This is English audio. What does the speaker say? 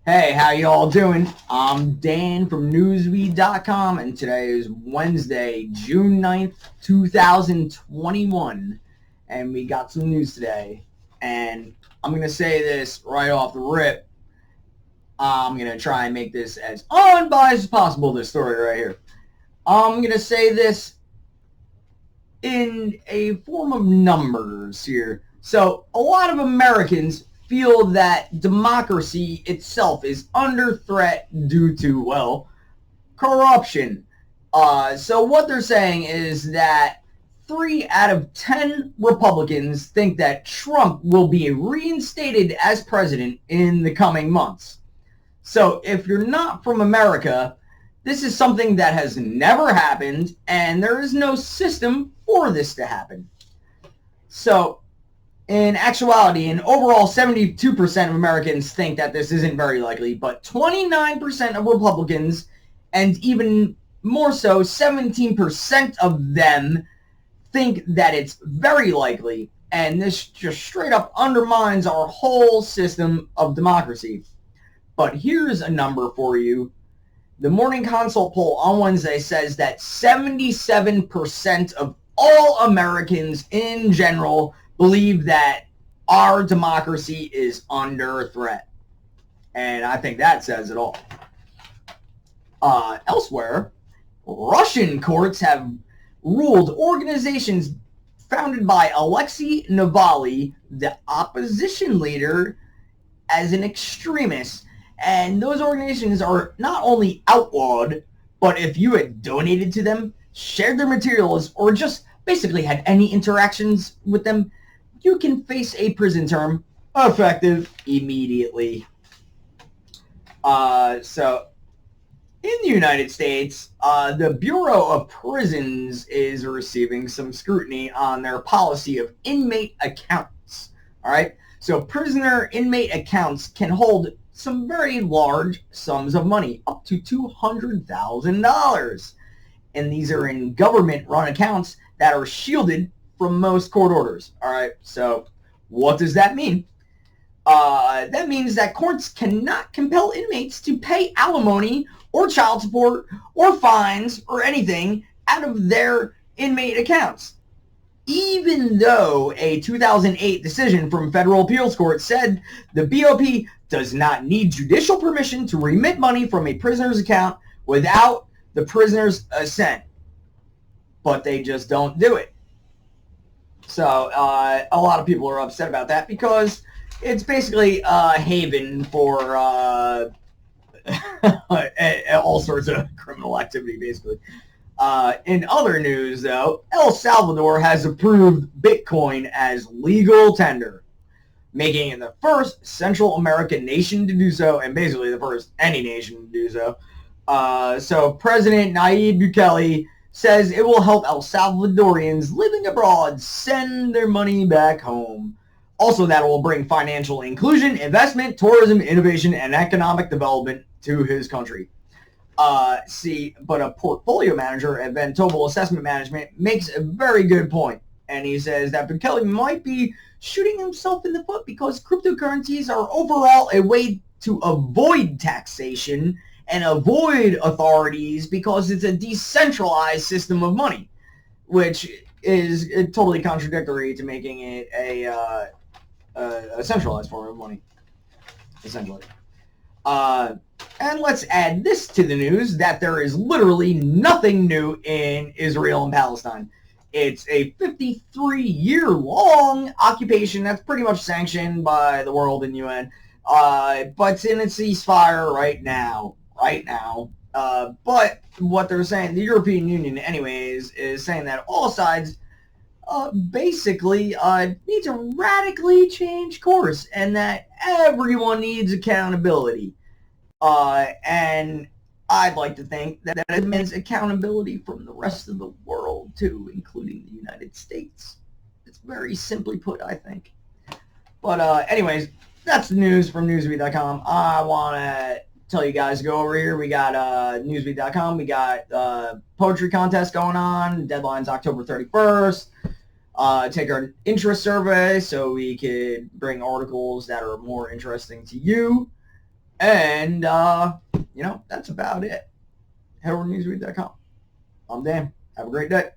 Hey, how you all doing? I'm Dan from Newsweek.com, and today is Wednesday, June 9th, 2021, and we got some news today. And I'm going to say this right off the rip. I'm going to try and make this as unbiased as possible, this story right here. I'm going to say this in a form of numbers here. So, a lot of Americans feel that democracy itself is under threat due to, well, corruption. So what they're saying is that 3 out of 10 Republicans think that Trump will be reinstated as president in the coming months. So if you're not from America, this is something that has never happened, and there is no system for this to happen. So in actuality, an overall 72% of Americans think that this isn't very likely, but 29% of Republicans, and even more so, 17% of them think that it's very likely, and this just straight up undermines our whole system of democracy. But here's a number for you. The Morning Consult poll on Wednesday says that 77% of all Americans in general believe that our democracy is under threat. And I think that says it all. Elsewhere, Russian courts have ruled organizations founded by Alexei Navalny, the opposition leader, as an extremist. And those organizations are not only outlawed, but if you had donated to them, shared their materials, or just basically had any interactions with them, you can face a prison term effective immediately. So, in the United States, the Bureau of Prisons is receiving some scrutiny on their policy of inmate accounts. All right? So, prisoner inmate accounts can hold some very large sums of money, up to $200,000. And these are in government-run accounts that are shielded from most court orders. All right, so what does that mean? That means that courts cannot compel inmates to pay alimony or child support or fines or anything out of their inmate accounts. Even though a 2008 decision from Federal Appeals Court said the BOP does not need judicial permission to remit money from a prisoner's account without the prisoner's assent. But they just don't do it. So a lot of people are upset about that because it's basically a haven for all sorts of criminal activity, basically. In other news, though, El Salvador has approved Bitcoin as legal tender, making it the first Central American nation to do so, and basically the first any nation to do so. So President Nayib Bukele says it will help El Salvadorians living abroad send their money back home. Also, that will bring financial inclusion, investment, tourism, innovation, and economic development to his country. But a portfolio manager at Vontobel Assessment Management makes a very good point. And he says that Bukele might be shooting himself in the foot because cryptocurrencies are overall a way to avoid taxation and avoid authorities because it's a decentralized system of money, which is totally contradictory to making it a centralized form of money, essentially. And let's add this to the news, that there is literally nothing new in Israel and Palestine. It's a 53-year-long occupation that's pretty much sanctioned by the world and UN, but it's in a ceasefire right now. But what they're saying, the European Union anyways, is saying that all sides basically need to radically change course and that everyone needs accountability. And I'd like to think that it means accountability from the rest of the world too, including the United States. It's very simply put, I think. But anyways, that's the news from Newsweek.com. I want to tell you guys to go over here. We got Newsweek.com. We got poetry contest going on. Deadline's October 31st. Take our interest survey so we could bring articles that are more interesting to you. And, you know, that's about it. HeraldNewsWeek.com. I'm Dan. Have a great day.